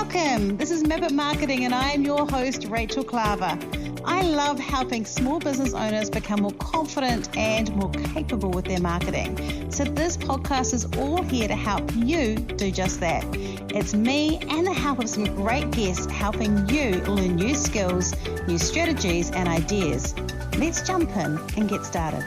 Welcome. This is Map Marketing and I am your host, Rachel Klaver. I love helping small business owners become more confident and more capable with their marketing. So this podcast is all here to help you do just that. It's me and the help of some great guests helping you learn new skills, new strategies and ideas. Let's jump in and get started.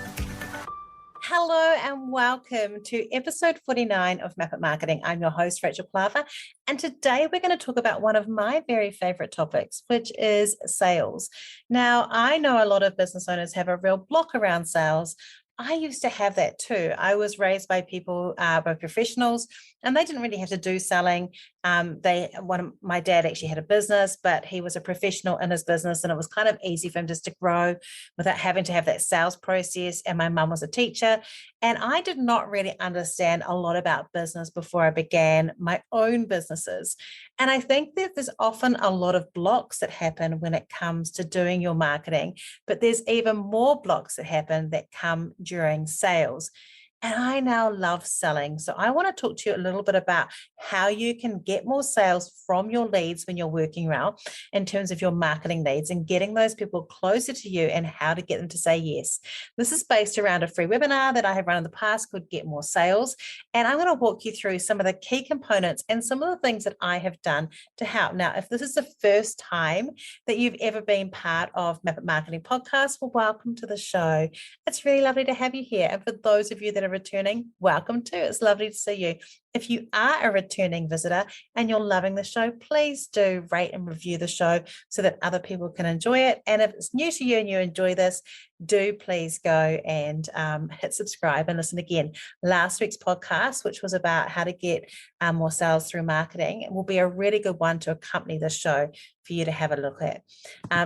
Hello and welcome to episode 49 of Map It Marketing. I'm your host, Rachel Klaver, and today we're going to talk about one of my very favorite topics, which is sales. Now, I know a lot of business owners have a real block around sales. I used to have that too. I was raised by people, by professionals, and they didn't really have to do selling. My dad actually had a business, but he was a professional in his business, and it was kind of easy for him just to grow without having to have that sales process. And my mum was a teacher, and I did not really understand a lot about business before I began my own businesses. And I think that there's often a lot of blocks that happen when it comes to doing your marketing, but there's even more blocks that happen that come during sales. And I now love selling. So I want to talk to you a little bit about how you can get more sales from your leads when you're working around in terms of your marketing leads and getting those people closer to you and how to get them to say yes. This is based around a free webinar that I have run in the past called Get More Sales. And I'm going to walk you through some of the key components and some of the things that I have done to help. Now, if this is the first time that you've ever been part of Map It Marketing Podcast, well, welcome to the show. It's really lovely to have you here. And for those of you that are returning, welcome too. It's lovely to see you. If you are a returning visitor and you're loving the show, please do rate and review the show so that other people can enjoy it. And if it's new to you and you enjoy this, do please go and hit subscribe and listen again. Last week's podcast, which was about how to get more sales through marketing, will be a really good one to accompany this show for you to have a look at.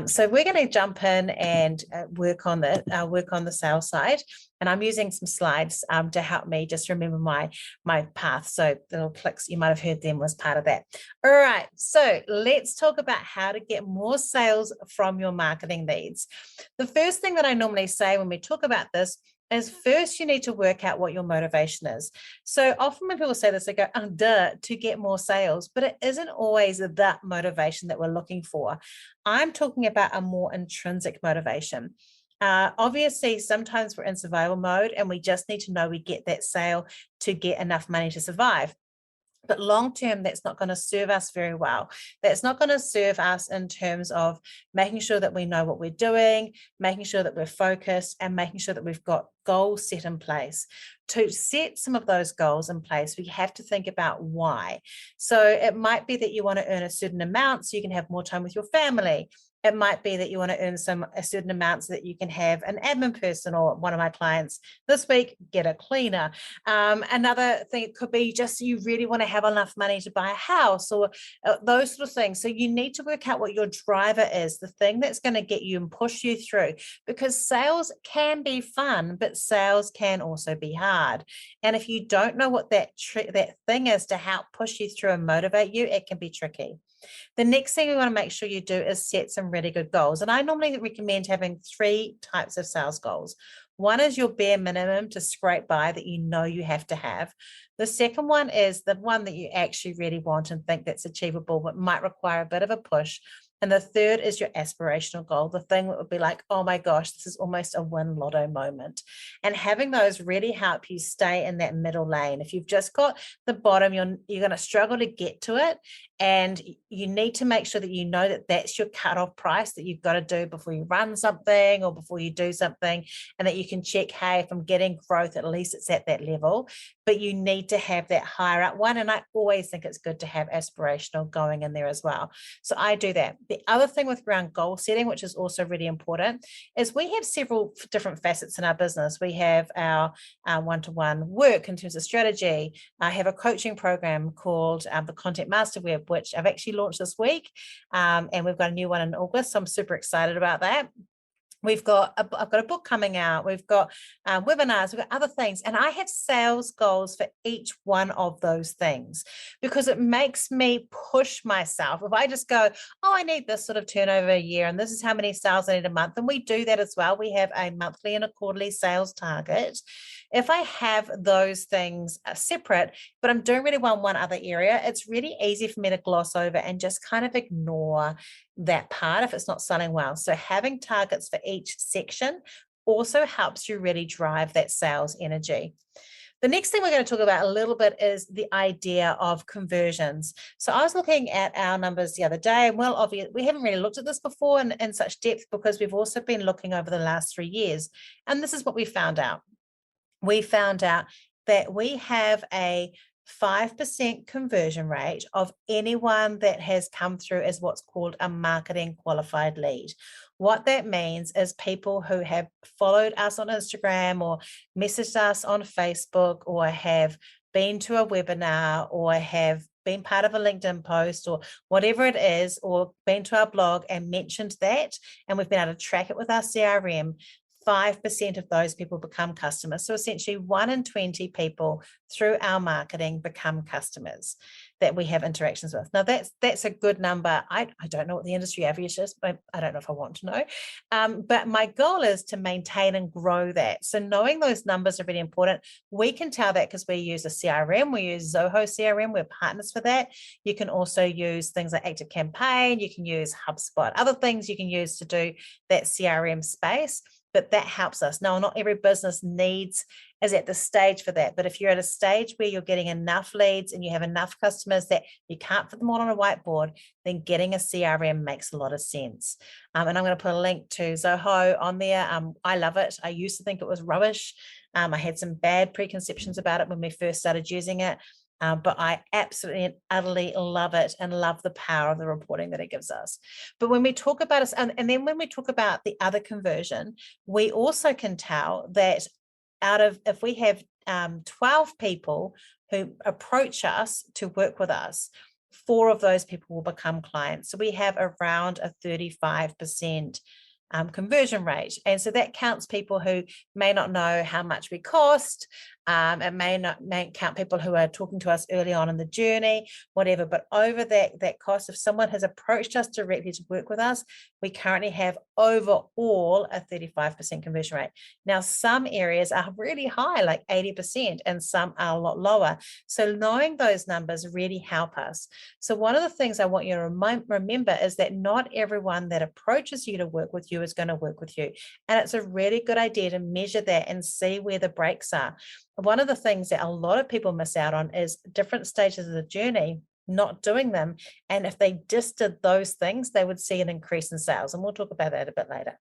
So we're going to jump in and work on the sales side. And I'm using some slides to help me just remember my path. So the little clicks, you might have heard them, was part of that. All right. So let's talk about how to get more sales from your marketing leads. The first thing that I normally say when we talk about this is first you need to work out what your motivation is. So often when people say this, they go, oh, duh, to get more sales, but it isn't always that motivation that we're looking for. I'm talking about a more intrinsic motivation. Obviously, sometimes we're in survival mode and we just need to know we get that sale to get enough money to survive. But long term, that's not going to serve us very well. That's not going to serve us in terms of making sure that we know what we're doing, making sure that we're focused, and making sure that we've got goals set in place. To set some of those goals in place, we have to think about why. So it might be that you want to earn a certain amount so you can have more time with your family. It might be that you want to earn a certain amount so that you can have an admin person, or one of my clients this week, get a cleaner. Another thing, it could be just you really want to have enough money to buy a house, or those sort of things. So you need to work out what your driver is, the thing that's going to get you and push you through, because sales can be fun, but sales can also be hard. And if you don't know what that thing is to help push you through and motivate you, it can be tricky. The next thing we want to make sure you do is set some really good goals. And I normally recommend having 3 types of sales goals. One is your bare minimum to scrape by that you know you have to have. The second one is the one that you actually really want and think that's achievable, but might require a bit of a push. And the third is your aspirational goal, the thing that would be like, oh my gosh, this is almost a win lotto moment. And having those really help you stay in that middle lane. If you've just got the bottom, you're going to struggle to get to it. And you need to make sure that you know that that's your cutoff price that you've got to do before you run something or before you do something, and that you can check, hey, if I'm getting growth, at least it's at that level. But you need to have that higher up one. And I always think it's good to have aspirational going in there as well. So I do that. The other thing with around goal setting, which is also really important, is we have several different facets in our business. We have our one-to-one work in terms of strategy. I have a coaching program called the Content Master Web, which I've actually launched this week. And we've got a new one in August. So I'm super excited about that. I've got a book coming out. We've got webinars. We've got other things. And I have sales goals for each one of those things because it makes me push myself. If I just go, oh, I need this sort of turnover a year and this is how many sales I need a month. And we do that as well. We have a monthly and a quarterly sales target. If I have those things separate, but I'm doing really well in one other area, it's really easy for me to gloss over and just kind of ignore that part if it's not selling well. So having targets for each section also helps you really drive that sales energy. The next thing we're going to talk about a little bit is the idea of conversions. So I was looking at our numbers the other day, and well, obviously, we haven't really looked at this before in such depth because we've also been looking over the last 3 years. And this is what we found out. We found out that we have a 5% conversion rate of anyone that has come through as what's called a marketing qualified lead. What that means is people who have followed us on Instagram or messaged us on Facebook or have been to a webinar or have been part of a LinkedIn post or whatever it is, or been to our blog and mentioned that, and we've been able to track it with our CRM. 5% of those people become customers. So essentially 1 in 20 people through our marketing become customers that we have interactions with. Now that's a good number. I don't know what the industry average is, but I don't know if I want to know. But my goal is to maintain and grow that. So knowing those numbers are really important. We can tell that because we use a CRM. We use Zoho CRM. We're partners for that. You can also use things like Active Campaign. You can use HubSpot, other things you can use to do that CRM space. But that helps us. Now, not every business is at the stage for that. But if you're at a stage where you're getting enough leads and you have enough customers that you can't put them all on a whiteboard, then getting a CRM makes a lot of sense. And I'm going to put a link to Zoho on there. I love it. I used to think it was rubbish. I had some bad preconceptions about it when we first started using it. But I absolutely and utterly love it and love the power of the reporting that it gives us. But when we talk about it, and then when we talk about the other conversion, we also can tell that if we have 12 people who approach us to work with us, 4 of those people will become clients. So we have around a 35% conversion rate. And so that counts people who may not know how much we cost. It may count people who are talking to us early on in the journey, whatever. But over that cost, if someone has approached us directly to work with us, we currently have overall a 35% conversion rate. Now, some areas are really high, like 80%, and some are a lot lower. So knowing those numbers really help us. So one of the things I want you to remember is that not everyone that approaches you to work with you is going to work with you. And it's a really good idea to measure that and see where the breaks are. One of the things that a lot of people miss out on is different stages of the journey, not doing them. And if they just did those things, they would see an increase in sales. And we'll talk about that a bit later.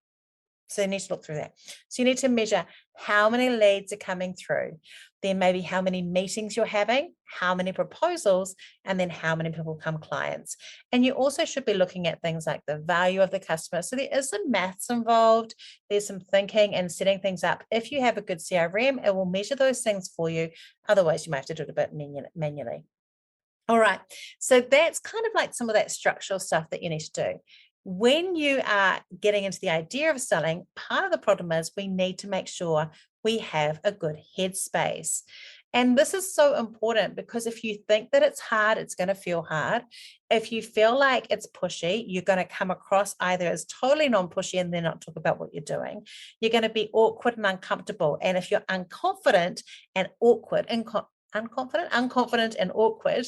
So you need to look through that. So you need to measure how many leads are coming through, then maybe how many meetings you're having, how many proposals, and then how many people become clients. And you also should be looking at things like the value of the customer. So there is some maths involved. There's some thinking and setting things up. If you have a good CRM, it will measure those things for you. Otherwise, you might have to do it a bit manually. All right. So that's kind of like some of that structural stuff that you need to do. When you are getting into the idea of selling, part of the problem is we need to make sure we have a good headspace. And this is so important because if you think that it's hard, it's going to feel hard. If you feel like it's pushy, you're going to come across either as totally non-pushy and then not talk about what you're doing. You're going to be awkward and uncomfortable. And if you're unconfident and awkward, unconfident and awkward,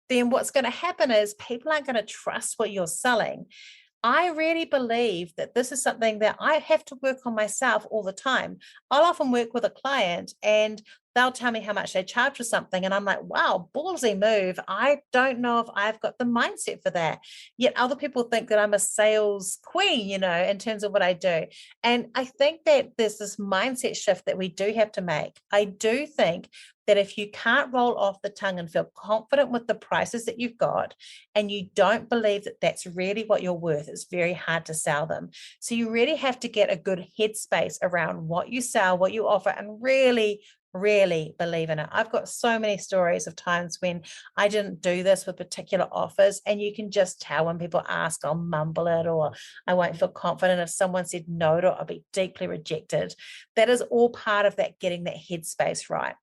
then what's going to happen is people aren't going to trust what you're selling. I really believe that this is something that I have to work on myself all the time. I'll often work with a client and they'll tell me how much they charge for something. And I'm like, wow, ballsy move. I don't know if I've got the mindset for that. Yet other people think that I'm a sales queen, in terms of what I do. And I think that there's this mindset shift that we do have to make. I do think that if you can't roll off the tongue and feel confident with the prices that you've got, and you don't believe that that's really what you're worth, it's very hard to sell them. So you really have to get a good headspace around what you sell, what you offer, and really really believe in it. I've got so many stories of times when I didn't do this with particular offers, and you can just tell when people ask, I'll mumble it, or I won't feel confident. If someone said no to it, I'll be deeply rejected. That is all part of that, getting that headspace right.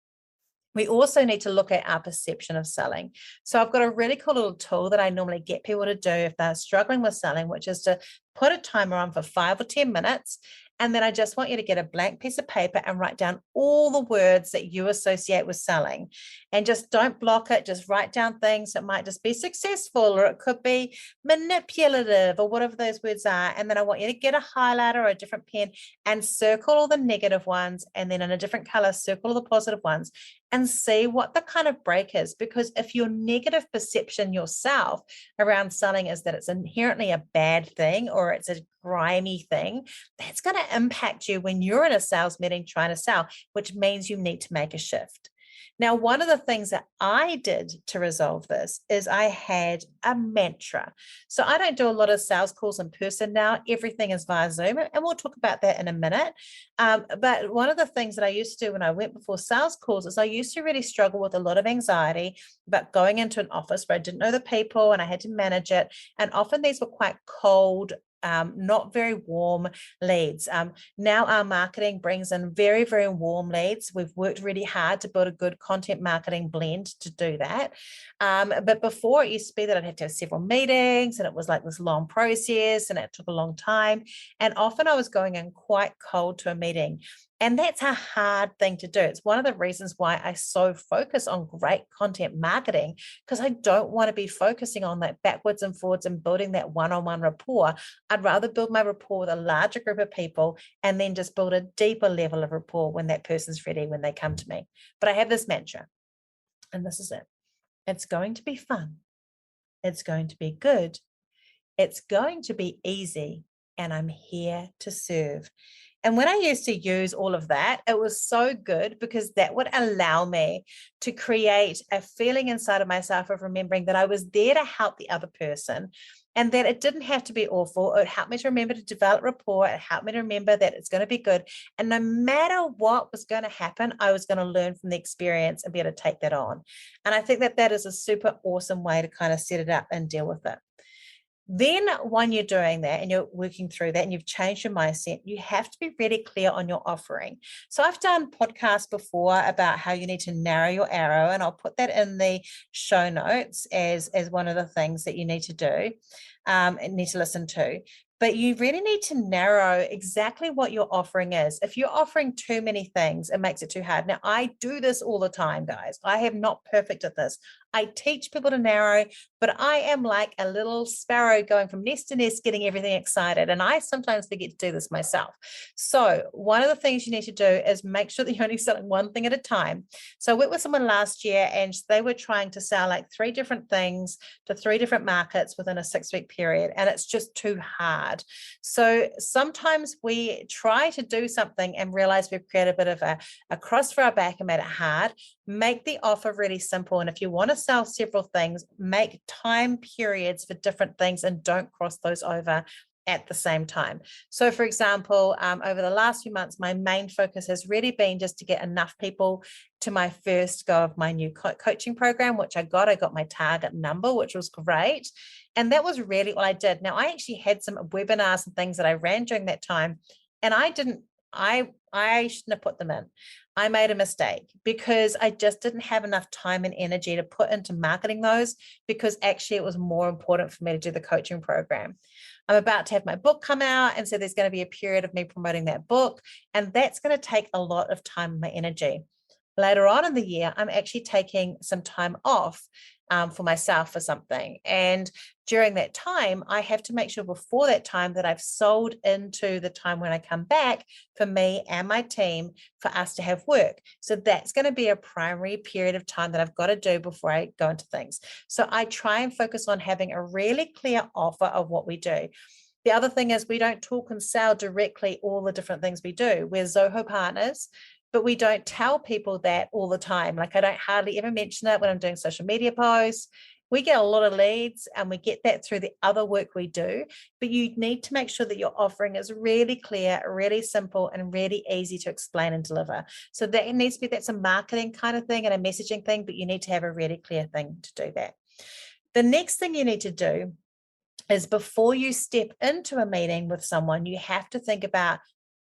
We also need to look at our perception of selling. So I've got a really cool little tool that I normally get people to do if they're struggling with selling, which is to put a timer on for 5 or 10 minutes. And then I just want you to get a blank piece of paper and write down all the words that you associate with selling. And just don't block it. Just write down things that might just be successful, or it could be manipulative, or whatever those words are. And then I want you to get a highlighter or a different pen and circle all the negative ones. And then in a different color, circle all the positive ones, and see what the kind of break is. Because if your negative perception yourself around selling is that it's inherently a bad thing, or it's a grimy thing, that's going to impact you when you're in a sales meeting trying to sell, which means you need to make a shift. Now, one of the things that I did to resolve this is I had a mantra. So I don't do a lot of sales calls in person now. Everything is via Zoom, and we'll talk about that in a minute. But one of the things that I used to do when I went before sales calls is I used to really struggle with a lot of anxiety about going into an office where I didn't know the people and I had to manage it. And often these were quite cold, not very warm leads. Now our marketing brings in very, very warm leads. We've worked really hard to build a good content marketing blend to do that. But before, it used to be that I'd have to have several meetings, and it was like this long process, and it took a long time. And often I was going in quite cold to a meeting. And that's a hard thing to do. It's one of the reasons why I so focus on great content marketing, because I don't want to be focusing on that backwards and forwards and building that one-on-one rapport. I'd rather build my rapport with a larger group of people and then just build a deeper level of rapport when that person's ready, when they come to me. But I have this mantra, and this is it. It's going to be fun. It's going to be good. It's going to be easy. And I'm here to serve. And when I used to use all of that, it was so good, because that would allow me to create a feeling inside of myself of remembering that I was there to help the other person, and that it didn't have to be awful. It helped me to remember to develop rapport. It helped me to remember that it's going to be good. And no matter what was going to happen, I was going to learn from the experience and be able to take that on. And I think that that is a super awesome way to kind of set it up and deal with it. Then when you're doing that and you're working through that and you've changed your mindset, you have to be really clear on your offering. So I've done podcasts before about how you need to narrow your arrow, and I'll put that in the show notes as one of the things that you need to do and need to listen to. But you really need to narrow exactly what your offering is. If you're offering too many things, it makes it too hard. Now, I do this all the time, guys. I am not perfect at this. I teach people to narrow, but I am like a little sparrow going from nest to nest, getting everything excited. And I sometimes forget to do this myself. So one of the things you need to do is make sure that you're only selling one thing at a time. So I went with someone last year, and they were trying to sell like 3 different things to 3 different markets within a 6-week period. And it's just too hard. So sometimes we try to do something and realize we've created a bit of a cross for our back and made it hard. Make the offer really simple. And if you want to sell several things, make time periods for different things and don't cross those over at the same time. So for example, over the last few months, my main focus has really been just to get enough people to my first go of my new coaching program, which I got my target number, which was great. And that was really all I did. Now, I actually had some webinars and things that I ran during that time, and I shouldn't have put them in. I made a mistake because I just didn't have enough time and energy to put into marketing those, because actually it was more important for me to do the coaching program. I'm about to have my book come out, and so there's going to be a period of me promoting that book, and that's going to take a lot of time and my energy. Later on in the year, I'm actually taking some time off for myself for something. And during that time, I have to make sure before that time that I've sold into the time when I come back for me and my team for us to have work. So that's going to be a primary period of time that I've got to do before I go into things. So I try and focus on having a really clear offer of what we do. The other thing is we don't talk and sell directly all the different things we do. We're Zoho partners, but we don't tell people that all the time. Like I don't hardly ever mention it when I'm doing social media posts. We get a lot of leads and we get that through the other work we do, but you need to make sure that your offering is really clear, really simple, and really easy to explain and deliver. So that needs to be, that's a marketing kind of thing and a messaging thing, but you need to have a really clear thing to do that. The next thing you need to do is before you step into a meeting with someone, you have to think about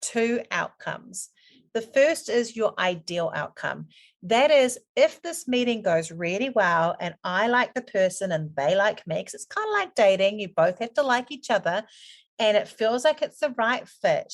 two outcomes. The first is your ideal outcome. That is, if this meeting goes really well and I like the person and they like me, because it's kind of like dating, you both have to like each other and it feels like it's the right fit.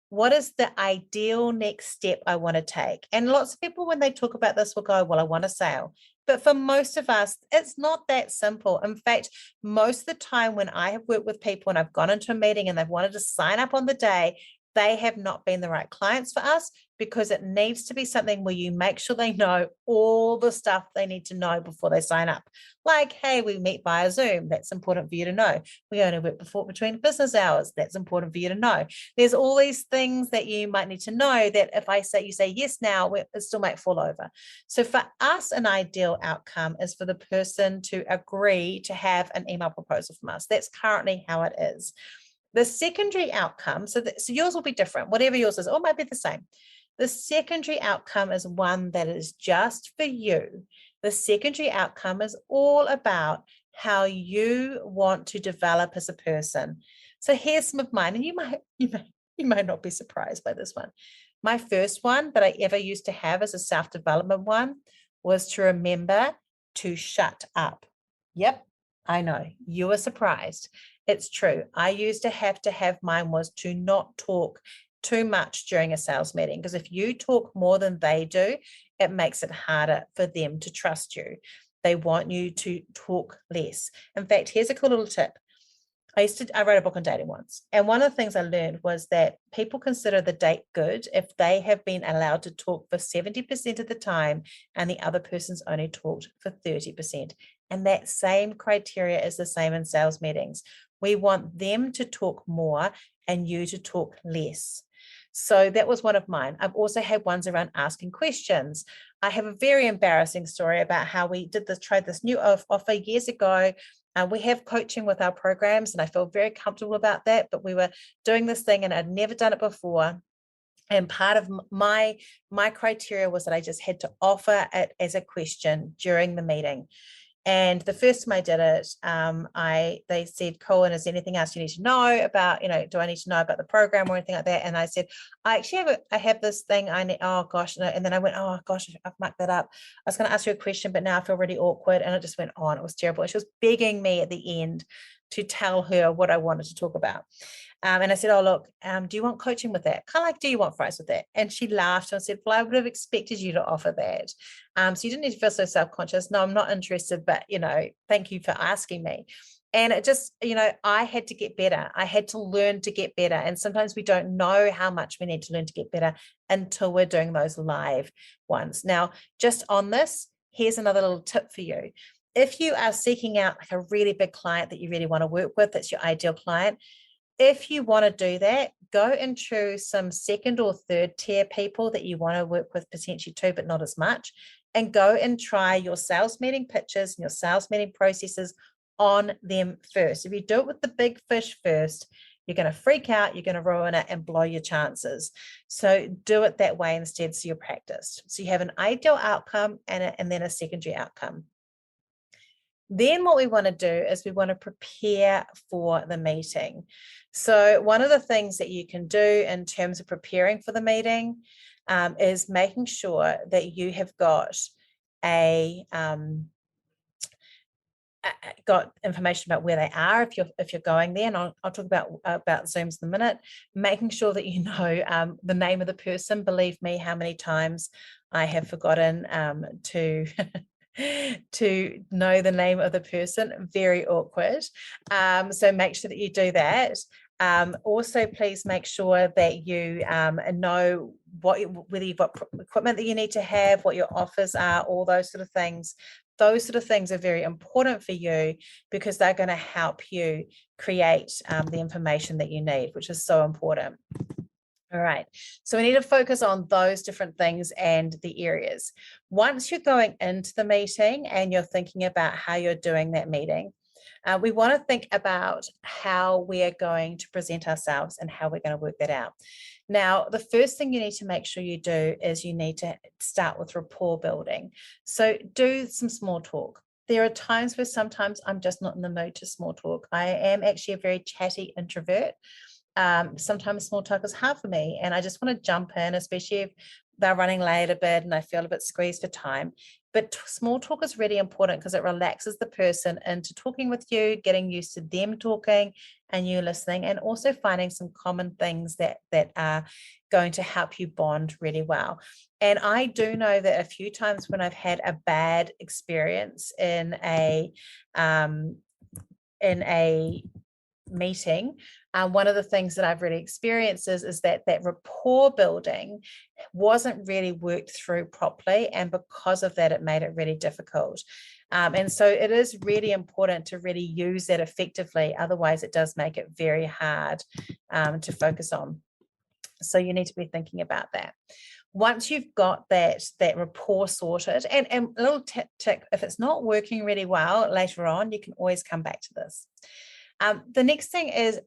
What is the ideal next step I want to take? And lots of people, when they talk about this, will go, well, I want a sale. But for most of us, it's not that simple. In fact, most of the time when I have worked with people and I've gone into a meeting and they've wanted to sign up on the day, they have not been the right clients for us, because it needs to be something where you make sure they know all the stuff they need to know before they sign up. Like, hey, we meet via Zoom. That's important for you to know. We only work between business hours. That's important for you to know. There's all these things that you might need to know that if I say, you say yes now, it still might fall over. So for us, an ideal outcome is for the person to agree to have an email proposal from us. That's currently how it is. The secondary outcome, so yours will be different, whatever yours is, or might be the same. The secondary outcome is one that is just for you. The secondary outcome is all about how you want to develop as a person. So here's some of mine, and you might not be surprised by this one. My first one that I ever used to have as a self-development one was to remember to shut up. Yep, I know, you were surprised. It's true. I used to have mine was to not talk too much during a sales meeting, because if you talk more than they do, it makes it harder for them to trust you. They want you to talk less. In fact, here's a cool little tip. I wrote a book on dating once, and one of the things I learned was that people consider the date good if they have been allowed to talk for 70% of the time and the other person's only talked for 30%. And that same criteria is the same in sales meetings. We want them to talk more and you to talk less. So that was one of mine. I've also had ones around asking questions. I have a very embarrassing story about how we tried this new offer years ago. We have coaching with our programs, and I feel very comfortable about that. But we were doing this thing and I'd never done it before. And part of my criteria was that I just had to offer it as a question during the meeting. And the first time I did it, they said, Colin, is there anything else you need to know about, do I need to know about the program or anything like that? And I said, I have this thing. Oh gosh. And then I went, oh gosh, I've mucked that up. I was going to ask you a question, but now I feel really awkward. And it just went on. It was terrible. And she was begging me at the end to tell her what I wanted to talk about. And I said, oh, look, do you want coaching with that? Kind of like, do you want fries with that? And she laughed and said, well, I would have expected you to offer that. So you didn't need to feel so self-conscious. No, I'm not interested, but, thank you for asking me. And it just, I had to get better. I had to learn to get better. And sometimes we don't know how much we need to learn to get better until we're doing those live ones. Now, just on this, here's another little tip for you. If you are seeking out like a really big client that you really want to work with, that's your ideal client. If you want to do that, go and choose some second or third tier people that you want to work with potentially too, but not as much, and go and try your sales meeting pitches and your sales meeting processes on them first. If you do it with the big fish first, you're going to freak out, you're going to ruin it and blow your chances. So do it that way instead, so you're practiced. So you have an ideal outcome and then a secondary outcome. Then what we want to do is we want to prepare for the meeting. So one of the things that you can do in terms of preparing for the meeting is making sure that you have got got information about where they are if you're going there, and I'll talk about Zooms in a minute. Making sure that you know the name of the person. Believe me, how many times I have forgotten to to know the name of the person. Very awkward. So make sure that you do that. Also, please make sure that you know whether you've got equipment that you need to have, what your offers are, all those sort of things. Those sort of things are very important for you because they're going to help you create the information that you need, which is so important. All right. So we need to focus on those different things and the areas. Once you're going into the meeting and you're thinking about how you're doing that meeting, we want to think about how we are going to present ourselves and how we're going to work that out. Now, the first thing you need to make sure you do is you need to start with rapport building. So do some small talk. There are times where sometimes I'm just not in the mood to small talk. I am actually a very chatty introvert. Sometimes small talk is hard for me, and I just want to jump in, especially if they're running late a bit and I feel a bit squeezed for time. But small talk is really important because it relaxes the person into talking with you, getting used to them talking and you listening, and also finding some common things that are going to help you bond really well. And I do know that a few times when I've had a bad experience in a meeting, one of the things that I've really experienced is that rapport building wasn't really worked through properly, and because of that, it made it really difficult. And so it is really important to really use that effectively. Otherwise, it does make it very hard to focus on. So you need to be thinking about that. Once you've got that rapport sorted, and a little tick, if it's not working really well later on, you can always come back to this. The next thing is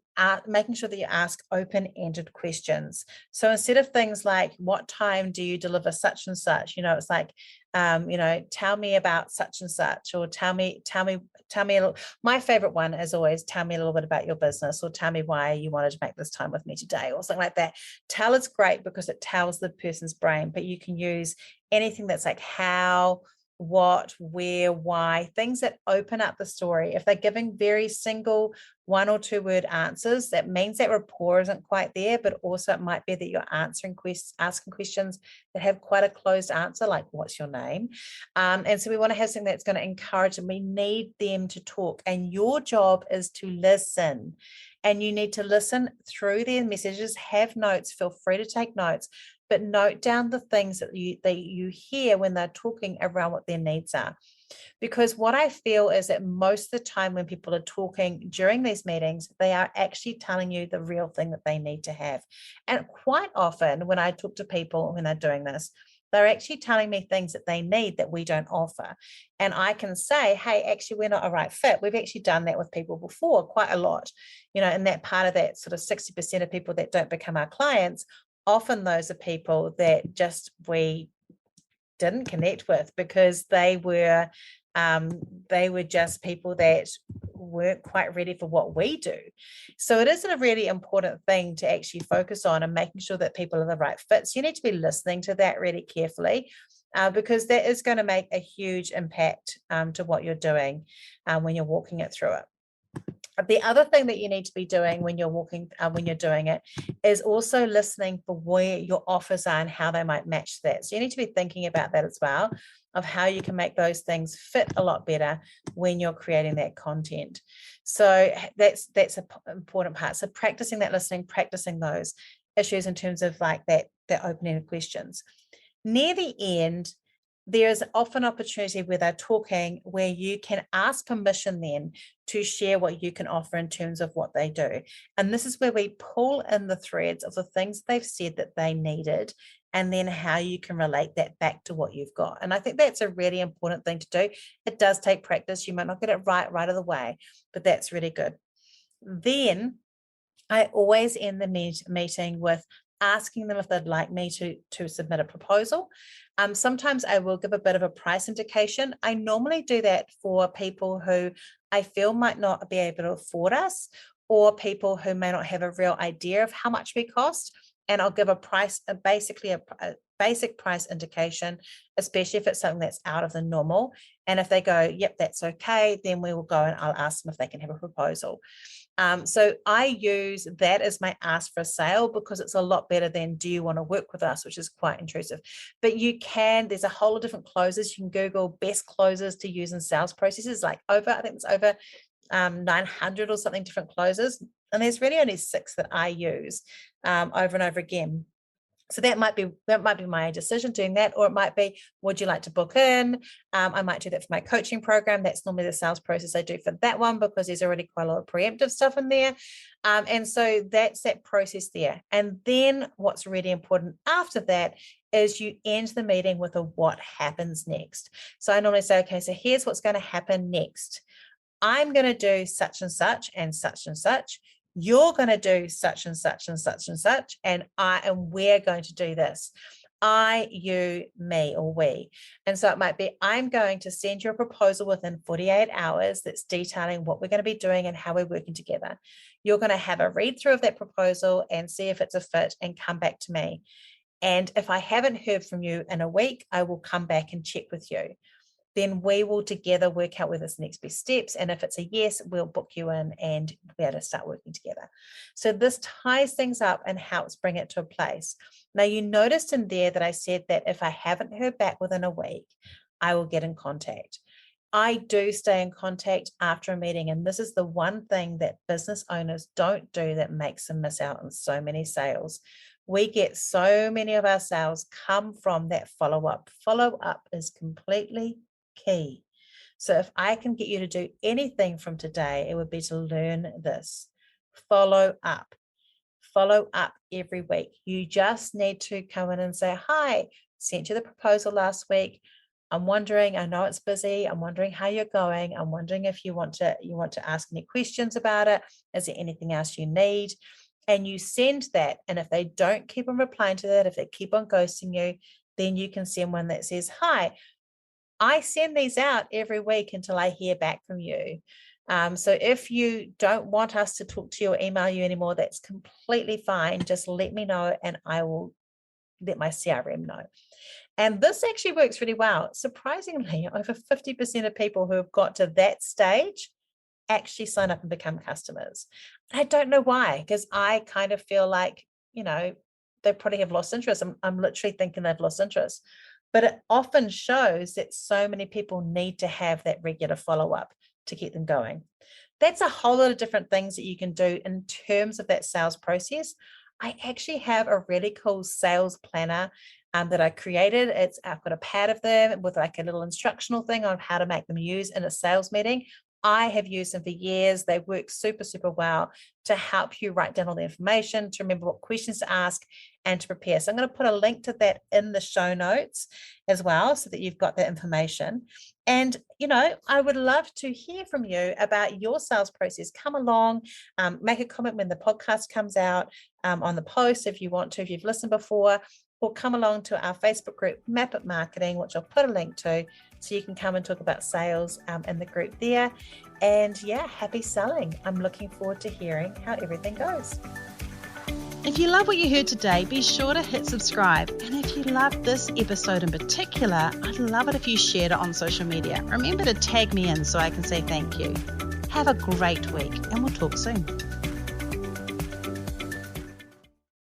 making sure that you ask open-ended questions. So instead of things like, what time do you deliver such and such? It's like, tell me about such and such, or tell me a little. My favorite one is always, tell me a little bit about your business, or tell me why you wanted to make this time with me today, or something like that. Tell is great because it tells the person's brain, but you can use anything that's like how, what, where, why, things that open up the story. If they're giving very single 1 or 2 word answers, that means that rapport isn't quite there, but also it might be that you're asking questions that have quite a closed answer, like what's your name? And so we want to have something that's going to encourage them. We need them to talk, and your job is to listen. And you need to listen through their messages, have notes, feel free to take notes, but note down the things that you hear when they're talking around what their needs are. Because what I feel is that most of the time when people are talking during these meetings, they are actually telling you the real thing that they need to have. And quite often when I talk to people when they're doing this, they're actually telling me things that they need that we don't offer. And I can say, hey, actually, we're not a right fit. We've actually done that with people before, quite a lot, and that part of that sort of 60% of people that don't become our clients, often those are people that just we didn't connect with because they were just people that weren't quite ready for what we do. So it is a really important thing to actually focus on and making sure that people are the right fits. You need to be listening to that really carefully because that is going to make a huge impact to what you're doing when you're walking it through it. The other thing that you need to be doing when you're doing it is also listening for where your offers are and how they might match that. So you need to be thinking about that as well, of how you can make those things fit a lot better when you're creating that content. So that's an important part. So practicing that listening, practicing those issues in terms of like that open-ended questions. Near the end, there's often opportunity where they're talking where you can ask permission then to share what you can offer in terms of what they do. And this is where we pull in the threads of the things they've said that they needed, and then how you can relate that back to what you've got. And I think that's a really important thing to do. It does take practice. You might not get it right out of the way, but that's really good. Then I always end the meeting with asking them if they'd like me to submit a proposal. Sometimes I will give a bit of a price indication. I normally do that for people who I feel might not be able to afford us, or people who may not have a real idea of how much we cost. And I'll give a price, basically a basic price indication, especially if it's something that's out of the normal. And if they go, yep, that's okay, then we will go and I'll ask them if they can have a proposal. So I use that as my ask for a sale because it's a lot better than do you want to work with us, which is quite intrusive. But there's a whole lot of different closes. You can Google best closes to use in sales processes, I think it's over 900 or something different closes. And there's really only 6 that I use over and over again. So that might be my decision doing that, or it might be, would you like to book in? I might do that for my coaching program. That's normally the sales process I do for that one, because there's already quite a lot of preemptive stuff in there. And so that's that process there. And then what's really important after that is you end the meeting with a what happens next. So I normally say, okay, so here's what's going to happen next. I'm going to do such and such and such and such. You're going to do such and such and such and such, and we're going to do this. I, you, me, or we. And so it might be, I'm going to send you a proposal within 48 hours that's detailing what we're going to be doing and how we're working together. You're going to have a read through of that proposal and see if it's a fit and come back to me. And if I haven't heard from you in a week, I will come back and check with you. Then we will together work out whether it's the next best steps. And if it's a yes, we'll book you in and be able to start working together. So this ties things up and helps bring it to a place. Now, you noticed in there that I said that if I haven't heard back within a week, I will get in contact. I do stay in contact after a meeting. And this is the one thing that business owners don't do that makes them miss out on so many sales. We get so many of our sales come from that follow-up. Follow-up is completely key. So if I can get you to do anything from today, it would be to learn this. Follow up every week. You just need to come in and say, hi, sent you the proposal last week. I'm wondering, I know it's busy. I'm wondering how you're going. I'm wondering if you want to ask any questions about it. Is there anything else you need? And you send that. And if they don't keep on replying to that, if they keep on ghosting you, then you can send one that says, hi, I send these out every week until I hear back from you. So if you don't want us to talk to you or email you anymore, that's completely fine. Just let me know and I will let my CRM know. And this actually works really well. Surprisingly, over 50% of people who have got to that stage actually sign up and become customers. I don't know why, because I kind of feel like, they probably have lost interest. I'm literally thinking they've lost interest. But it often shows that so many people need to have that regular follow-up to keep them going. That's a whole lot of different things that you can do in terms of that sales process. I actually have a really cool sales planner that I created. I've got a pad of them with like a little instructional thing on how to make them use in a sales meeting. I have used them for years. They work super, super well to help you write down all the information, to remember what questions to ask and to prepare. So I'm going to put a link to that in the show notes as well, so that you've got that information. And, I would love to hear from you about your sales process. Come along, make a comment when the podcast comes out on the post if you want to, if you've listened before, or come along to our Facebook group, Map It Marketing, which I'll put a link to, so you can come and talk about sales in the group there. And yeah, happy selling. I'm looking forward to hearing how everything goes. If you love what you heard today, be sure to hit subscribe. And if you love this episode in particular, I'd love it if you shared it on social media. Remember to tag me in so I can say thank you. Have a great week, and we'll talk soon.